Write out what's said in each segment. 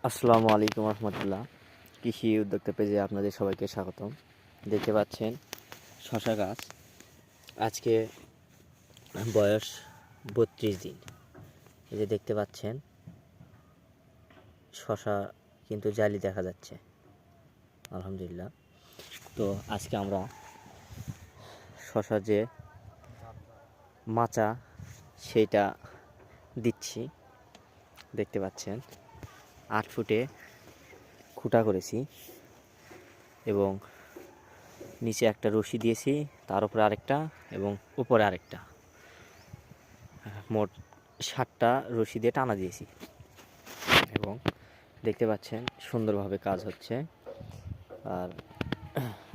আসসালামু আলাইকুম রহমতুল্লাহ। কৃষি উদ্যোক্তা পেজে আপনাদের সবাইকে স্বাগতম। দেখতে পাচ্ছেন শশা গাছ, আজকে বয়স 32 দিন। এই যে দেখতে পাচ্ছেন শশা কিন্তু জালি দেখা যাচ্ছে, আলহামদুলিল্লাহ। তো আজকে আমরা শশা যে মাচা সেইটা দিচ্ছি। দেখতে পাচ্ছেন 8 ফুটে খুঁটা করেছি এবং নিচে একটা রশি দিয়েছি, তার উপরে আরেকটা এবং উপরে আরেকটা, মোট 7টা রশি দিয়ে টানা দিয়েছি এবং দেখতে পাচ্ছেন সুন্দরভাবে কাজ হচ্ছে। আর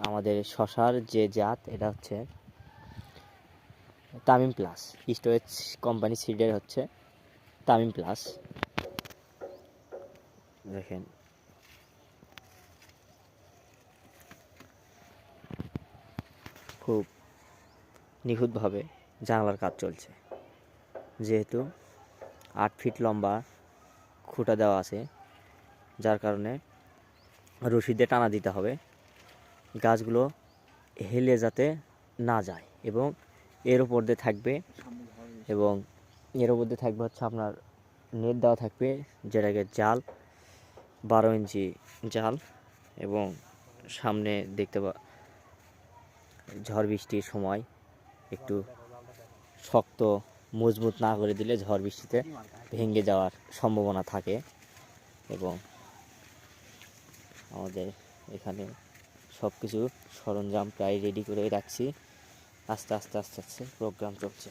আমাদের শশার যে জাত, এটা হচ্ছে তামিম প্লাস, স্টোরেজ কোম্পানি সিডের হচ্ছে তামিম প্লাস। দেখেন খুব নিখুঁতভাবে জানালার কাজ চলছে। যেহেতু 8 ফিট লম্বা খুঁটা দেওয়া আছে, যার কারণে রশি দিয়ে টানা দিতে হবে, গাছগুলো হেলে যাতে না যায়। এবং এর উপর দিয়ে থাকবে হচ্ছে আপনার নেট দেওয়া থাকবে, যেটাকে জাল, 12 ইঞ্চি জাল। এবং সামনে ঝড় বৃষ্টির সময় একটু শক্ত মজবুত না করে দিলে ঝড় বৃষ্টিতে ভেঙে যাওয়ার সম্ভাবনা থাকে। এবং আমাদের এখানে সব কিছু সরঞ্জাম প্রায় রেডি করে রাখছি। আস্তে আস্তে প্রোগ্রাম চলছে।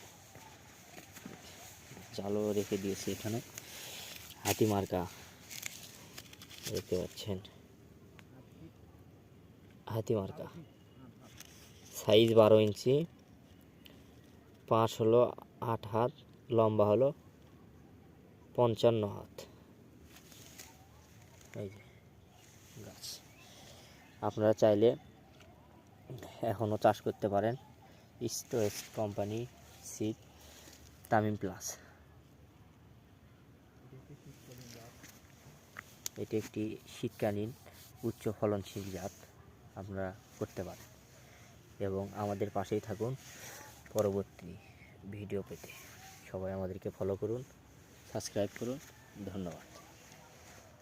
জালও রেখে দিয়েছি এখানে, হাতি মার্কা দেখতে পাচ্ছেন, হাতি মার্কা, সাইজ 12 ইঞ্চি, 5 হলো 8 হাত, লম্বা হলো 55 হাত। এই যে গাছ, আপনারা চাইলে এখনও চাষ করতে পারেন। Storage company seed Tamim plus. এটি একটি শীতকালীন উচ্চ ফলনশীল জাত, আপনারা করতে পারেন। এবং আমাদের পাশেই থাকুন পরবর্তী ভিডিও পেতে। সবাই আমাদেরকে ফলো করুন, সাবস্ক্রাইব করুন। ধন্যবাদ।